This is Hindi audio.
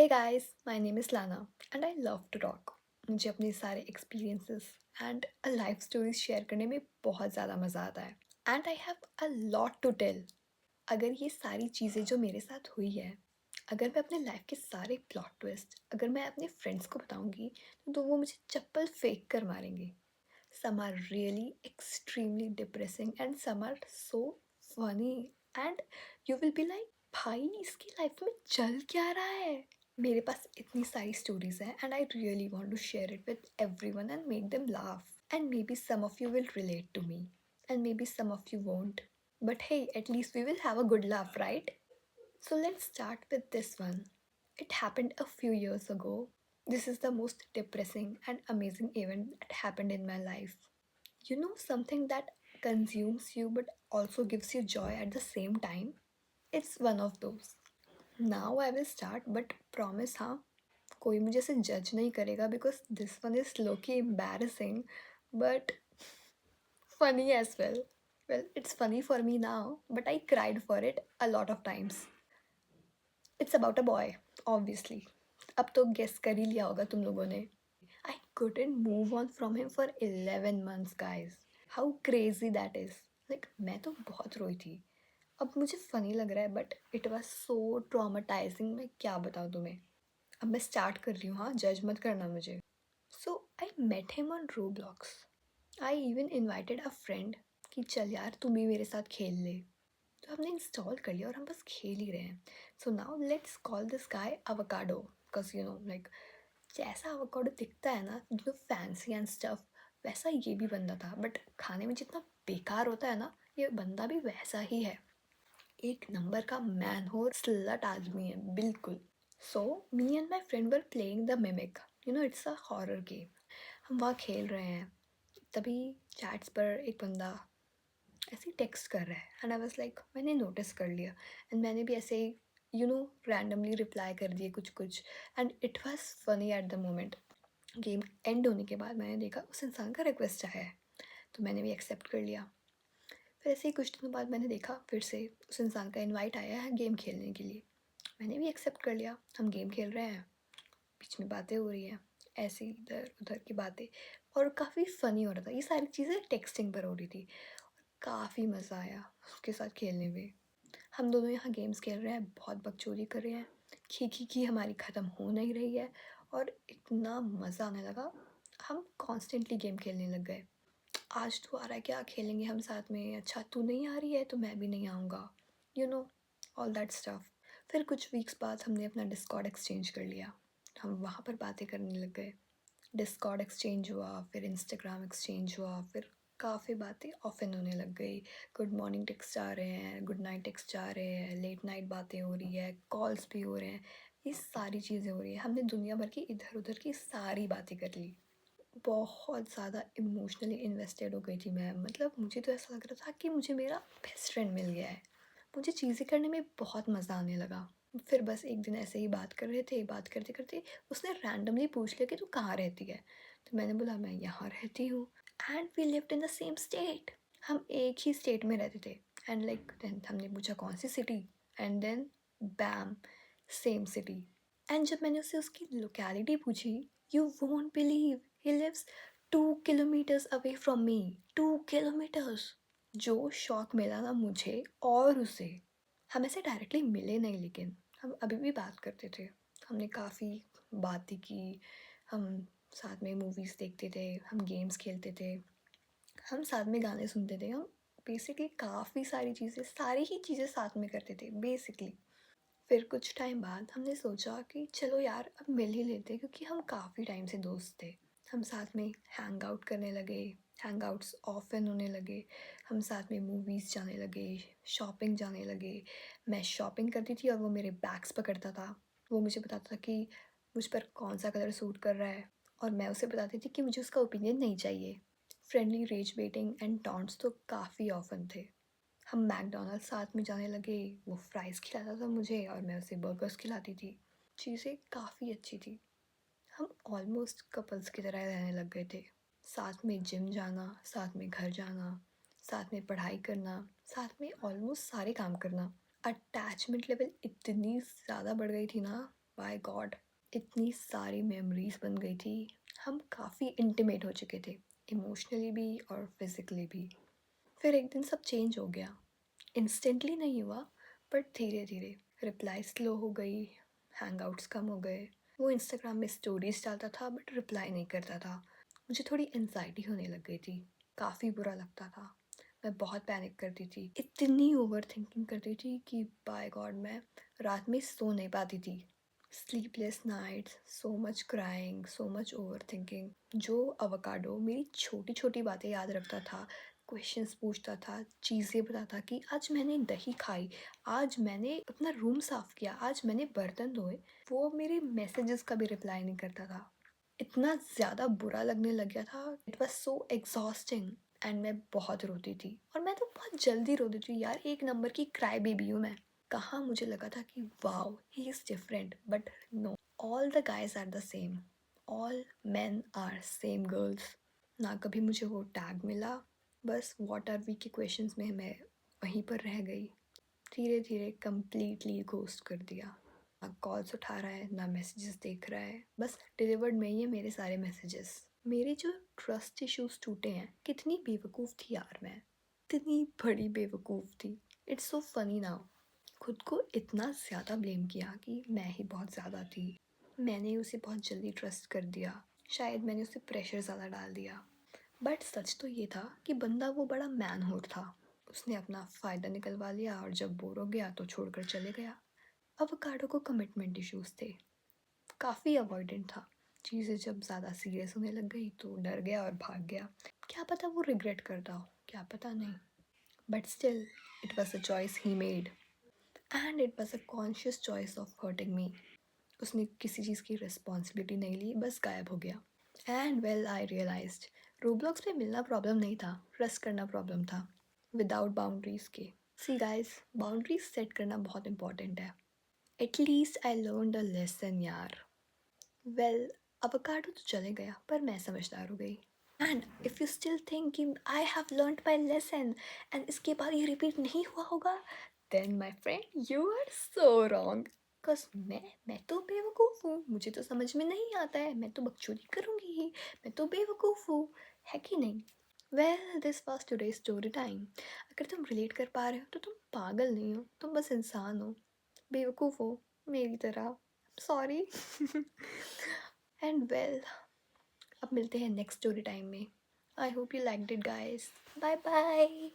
Hey guys, my name is Lana and I love to talk. मुझे अपने सारे experiences and a life stories share करने में बहुत ज़्यादा मज़ा आता है and I have a lot to tell. अगर ये सारी चीज़ें जो मेरे साथ हुई है, अगर मैं अपने लाइफ के सारे प्लॉट ट्विस्ट अगर मैं अपने फ्रेंड्स को बताऊंगी तो वो मुझे चप्पल फेंक कर मारेंगे. Some are really extremely depressing and some are so funny and you will be like भाई इसकी लाइफ में चल क्या रहा है. मेरे पास इतनी सारी स्टोरीज हैं and I really want to share it with everyone and make them laugh and maybe some of you will relate to me and maybe some of you won't but hey at least we will have a good laugh, right? So let's start with this one. It happened a few years ago. This is the most depressing and amazing event that happened in my life. You know, something that consumes you but also gives you joy at the same time? It's one of those. Now I will start, but promise हाँ कोई मुझे ऐसे जज नहीं करेगा because this one is low-key embarrassing but funny as well. Well, it's funny for me now, but I cried for it a lot of times. It's about a boy, obviously. अब तो guess कर ही लिया होगा तुम लोगों ने. I couldn't move on from him for 11 months, guys. How crazy that is. Like, मैं तो बहुत रोई थी. अब मुझे funny लग रहा है but it was so traumatizing. मैं क्या बताऊँ तुम्हें. अब मैं स्टार्ट कर रही हूँ. हाँ, जज मत करना मुझे. So I met him on Roblox. I even invited a friend कि चल यार तुम भी मेरे साथ खेल ले. तो हमने इंस्टॉल कर लिया और हम बस खेल ही रहे हैं. So now let's call this guy avocado because you know like जैसा avocado दिखता है ना जो फैंसी एंड स्टफ वैसा ये भी बंदा था बट खाने में जितना बेकार होता है ना ये बंदा भी वैसा ही है. एक नंबर का मैन हो स्लट आदमी है बिल्कुल. So me and my friend were playing the Mimic. You know it's a horror game. हम वहाँ खेल रहे हैं तभी चैट्स पर एक बंदा ऐसे ही टेक्स्ट कर रहा है एंड आई वाज लाइक मैंने नोटिस कर लिया एंड मैंने भी ऐसे ही यू नो रैंडमली रिप्लाई कर दिए कुछ कुछ and it was funny at the moment. Game and होने के बाद मैंने देखा उस इंसान का रिक्वेस्ट आया है तो मैंने भी एक्सेप्ट कर लिया. फिर ऐसे ही कुछ दिनों बाद मैंने देखा फिर से उस इंसान का इनवाइट आया है गेम खेलने के लिए. मैंने भी एक्सेप्ट कर लिया. हम गेम खेल रहे हैं बीच में बातें हो रही हैं ऐसे इधर उधर की बातें और काफ़ी फ़नी हो रहा था. ये सारी चीज़ें टेक्सटिंग पर हो रही थी. काफ़ी मज़ा आया उसके साथ खेलने में. हम दोनों यहाँ गेम्स खेल रहे हैं बहुत बकचोदी कर रहे हैं. खी हमारी ख़त्म हो नहीं रही है और इतना मज़ा आने लगा. हम कॉन्स्टेंटली गेम खेलने लग गए. आज तू आ रहा है क्या खेलेंगे हम साथ में. अच्छा तू नहीं आ रही है तो मैं भी नहीं आऊँगा. You know all that stuff. फिर कुछ वीक्स बाद हमने अपना डिस्कॉर्ड एक्सचेंज कर लिया. हम वहाँ पर बातें करने लग गए. डिस्कॉर्ड एक्सचेंज हुआ फिर इंस्टाग्राम एक्सचेंज हुआ फिर काफ़ी बातें ऑफन होने लग गई. गुड मॉर्निंग टेक्स्ट आ रहे हैं गुड नाइट टेक्स्ट आ रहे हैं लेट नाइट बातें हो रही है कॉल्स भी हो रहे हैं. ये सारी चीज़ें हो रही है. हमने दुनिया भर की इधर उधर की सारी बातें कर ली. बहुत ज़्यादा इमोशनली इन्वेस्टेड हो गई थी मैं. मतलब मुझे तो ऐसा लग रहा था कि मुझे मेरा बेस्ट फ्रेंड मिल गया है. मुझे चीज़ें करने में बहुत मज़ा आने लगा. फिर बस एक दिन ऐसे ही बात कर रहे थे बात करते करते उसने रैंडमली पूछ लिया कि तू कहाँ रहती है. तो मैंने बोला मैं यहाँ रहती हूँ. And we lived in the same state. हम एक ही स्टेट में रहते थे. एंड लाइक देन हमने पूछा कौन सी city and then bam same city. And जब मैंने उससे उसकी लोकेलिटी पूछी you won't believe he lives 2 kilometres away from me. 2 kilometres. जो शॉक मिला ना मुझे और उसे. हम ऐसे डायरेक्टली मिले नहीं लेकिन हम अभी भी बात करते थे. हमने काफ़ी बातें की. हम साथ में मूवीज़ देखते थे हम गेम्स खेलते थे हम साथ में गाने सुनते थे. हम बेसिकली काफ़ी सारी ही चीज़ें साथ में करते थे बेसिकली. फिर कुछ टाइम बाद हमने सोचा कि चलो यार अब मिल ही लेते क्योंकि हम काफ़ी टाइम से दोस्त थे. हम साथ में हैंग आउट करने लगे. हैंग आउट्स ऑफन होने लगे. हम साथ में मूवीज़ जाने लगे शॉपिंग जाने लगे. मैं शॉपिंग करती थी और वो मेरे बैग्स पकड़ता था. वो मुझे बताता था कि मुझ पर कौन सा कलर सूट कर रहा है और मैं उसे बताती थी कि मुझे उसका ओपिनियन नहीं चाहिए. Friendly rage baiting and taunts तो काफ़ी ऑफन थे. हम मैकडॉनल्ड्स साथ में जाने लगे. वो फ्राइज़ खिलाता था मुझे और मैं उसे बर्गर्स खिलाती थी. चीज़ें काफ़ी अच्छी थी. हम ऑलमोस्ट कपल्स की तरह रहने लग गए थे. साथ में जिम जाना साथ में घर जाना साथ में पढ़ाई करना साथ में ऑलमोस्ट सारे काम करना. अटैचमेंट लेवल इतनी ज़्यादा बढ़ गई थी ना बाय गॉड, इतनी सारी मेमोरीज बन गई थी। हम काफ़ी इंटीमेट हो चुके थे, इमोशनली भी और फिजिकली भी। फिर एक दिन सब चेंज हो गया। इंस्टेंटली नहीं हुआ, बट धीरे धीरे। रिप्लाई स्लो हो गई, हैंगआउट्स कम हो गए। वो इंस्टाग्राम में स्टोरीज डालता था बट रिप्लाई नहीं करता था। मुझे थोड़ी एनजाइटी होने लग गई थी, काफ़ी बुरा लगता था। मैं बहुत पैनिक करती थी, इतनी ओवर थिंकिंग करती थी कि बाय गॉड मैं रात में सो नहीं पाती थी। Sleepless nights, so much crying, so much overthinking. जो अवकाडो मेरी छोटी छोटी बातें याद रखता था, क्वेश्चंस पूछता था, चीज़ें बताता कि आज मैंने दही खाई, आज मैंने अपना रूम साफ़ किया, आज मैंने बर्तन धोए, वो मेरे मैसेजेस का भी रिप्लाई नहीं करता था। इतना ज़्यादा बुरा लगने लग गया था, it was so exhausting. And मैं बहुत रोती थी, और मैं तो बहुत जल्दी रोती थी यार, एक नंबर की क्राई बेबी हूँ मैं। कहाँ मुझे लगा था कि wow he is different, but no, all the guys are the same, all man are same girls. ना कभी मुझे वो टैग मिला, बस व्हाट आर वी के क्वेश्चंस में मैं वहीं पर रह गई। धीरे धीरे कंप्लीटली घोस्ट कर दिया। ना कॉल्स उठा रहा है, ना मैसेजेस देख रहा है, बस डिलीवर्ड में ही है मेरे सारे मैसेजेस। मेरे जो ट्रस्ट इश्यूज टूटे हैं, कितनी बेवकूफ़ थी यार मैं, इतनी बड़ी बेवकूफ़ थी। It's so funny now. खुद को इतना ज़्यादा ब्लेम किया कि मैं ही बहुत ज़्यादा थी। मैंने उसे बहुत जल्दी ट्रस्ट कर दिया, शायद मैंने उसे प्रेशर ज़्यादा डाल दिया। बट सच तो ये था कि बंदा वो बड़ा मैन होर था। उसने अपना फ़ायदा निकलवा लिया और जब बोर हो गया तो छोड़कर चले गया। अवोकाडो को कमिटमेंट इश्यूज थे, काफ़ी अवॉइडेंट था। चीज़ें जब ज़्यादा सीरियस होने लग गई तो डर गया और भाग गया। क्या पता वो रिग्रेट करता हो, क्या पता नहीं, but still it was a choice he made, and it was a conscious choice of hurting me. उसने किसी चीज़ की रिस्पॉन्सिबिलिटी नहीं ली, बस गायब हो गया। And well I realized, Roblox पे मिलना प्रॉब्लम नहीं था, ट्रस्ट करना प्रॉब्लम था, विदाउट बाउंड्रीज के। सी गाइस, बाउंड्रीज सेट करना बहुत इंपॉर्टेंट है। At least I learn a lesson यार। वेल, अवोकाडो तो चले गया, पर मैं समझदार हो गई। And if you still think कि I have learned my lesson and इसके बाद ये रिपीट नहीं हुआ होगा, then my friend you are so wrong. Because मैं तो बेवकूफ़ हूँ, मुझे तो समझ में नहीं आता है, मैं तो बकचोदी करूँगी ही, मैं तो बेवकूफ़ हूँ, है कि नहीं? Well, this was today story time. अगर तुम रिलेट कर पा रहे हो तो तुम पागल नहीं हो, तुम बस इंसान हो, बेवकूफ़ हो मेरी तरह। सॉरी। एंड वेल, अब मिलते हैं नेक्स्ट स्टोरी टाइम में। I hope you liked it guys. Bye bye.